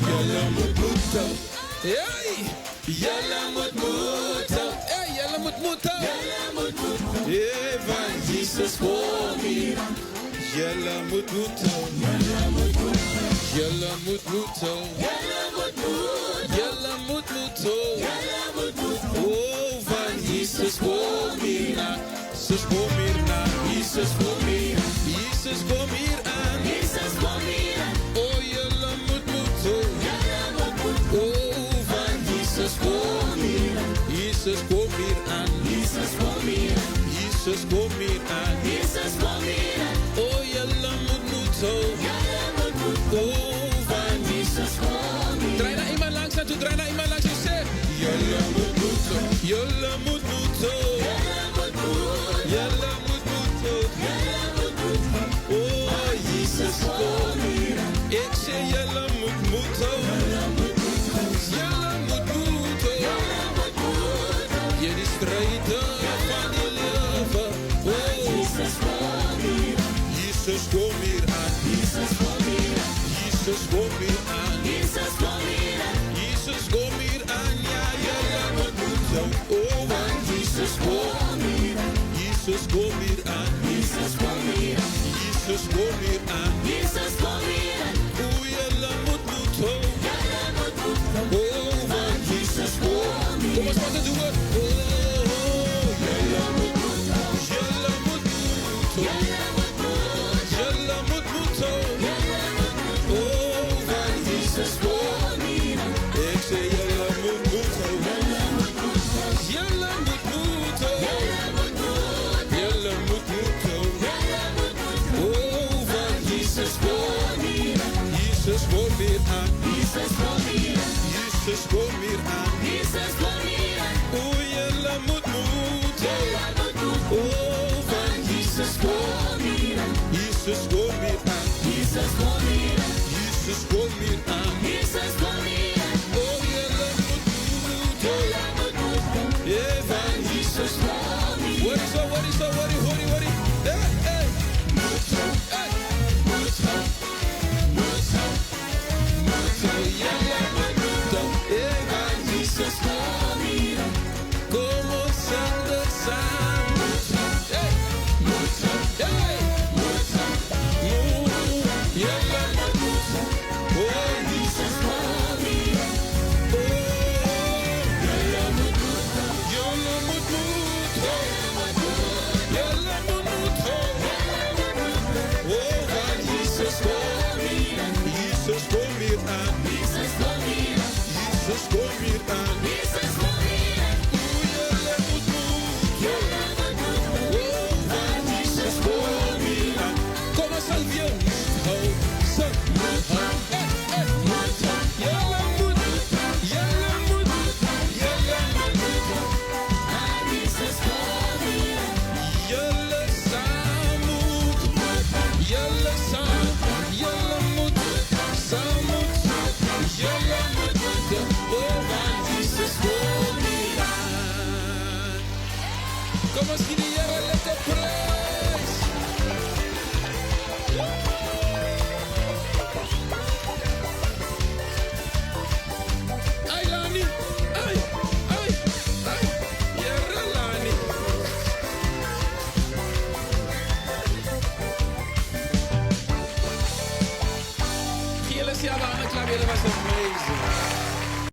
Jelle moet moeten. Hey, jelle moet moeten. Hey, jelle moet moeten. Jelle moet moeten. Hey, van Jesus voor mij. Jelle moet moeten. Jelle moet moeten. Jelle moet moeten. Jelle moet moeten. Jelle moet moeten. Jelle moet moeten. Oh, van Jesus voor mij. Jesus voor mij. Jesus voor mij. Jesus voor mij aan. Jesus voor mij aan. Oh, jelle moet moeten. Jelle moet moeten. Oh, van Jesus voor mij. Jesus voor mij aan. Jesus voor mij aan. Jesus voor mij aan. Jesus voor mij aan. Oh, jelle moet moeten. Jelle moet moeten. Oh, van Jesus voor mij. Draai naar iemand langs en toe, draai naar iemand langs en zeg. Jelle moet moeten. Jelle moet moeten. Jelle moet moeten. Jelle moet moeten. Jelle moet moeten. Oh, Jesus voor mij. Ik zeg jelle moet moeten. Jelle moet moeten. Jelle moet moeten. Jelle moet moeten. Jullie strijden van je leven. Oh, Jesus voor mij. Jesus voor mij aan. Jesus voor mij aan. Jesus voor mij aan. Jesus voor mij aan. Jesus voor mij aan. Ja, jelle moet moeten. Oh, want Jesus voor mij aan. Jesus voor mij aan. Jesus voor mij aan. Jesus voor mij aan. Jesus voor mij aan. Oh, jelle moet moeten. Jelle moet moeten. Oh, want Jesus voor mij aan. Kom eens wat te doen. Oh, jelle moet moeten. Jelle moet moeten. Jelle moet moeten. Jelle moet moeten. Jelle moet moeten. Oh, want Jesus voor mij aan. Ik zeg jelle moet moeten. Jelle moet moeten. Jelle moet moeten. Jelle moet moeten. Jelle moet moeten. Jelle moet moeten. Oh, van Jesus voor mij aan. Jesus voor mij aan. Jesus voor mij aan. Jesus voor mij aan. Jesus voor mij aan. Oh, jelle moet moeten. Jelle moet moeten. Oh, van Jesus voor mij aan. Jesus voor mij aan. Jesus voor mij aan. Jesus voor mij aan. Jesus voor mij aan. Oh, jelle moet moeten. Jelle moet moeten. Yeah, van Jesus voor mij aan. What is so, what is so, what is, what is, what is? Hey, hey. Moeten. Hey. Moeten. Moeten. Moeten. Jelle moet moeten. Yeah, van Jesus voor mij aan. Kom ons zingen samen. Hey. Moeten. Hey. Moeten. Jelle moet moeten. Oh, Jesus voor mij aan. Oh, jelle moet moeten. Jelle moet moeten. Jelle moet moeten. Oh, van Jesus voor mij aan. Jesus voor mij aan. Jesus voor mij aan. Jesus voor mij aan. Jesus voor mij aan. Oh, jelle moet moeten. Jelle moet moeten. Oh, van Jesus voor mij aan. Kom eens al jongens. Oh, zo. Jelle moet. Jelle moet. Jelle moet. Jesus voor mij aan. Jelle samen. Jelle samen. Jelle moet. Samen. Jelle moet. Oh, van Jesus voor mij aan. Kom eens die Jelle lekker prijs. Ai, Lani. Ai, ai, ai. Jelle Lani. Jullie zien aan de andere kant, jullie was amazing.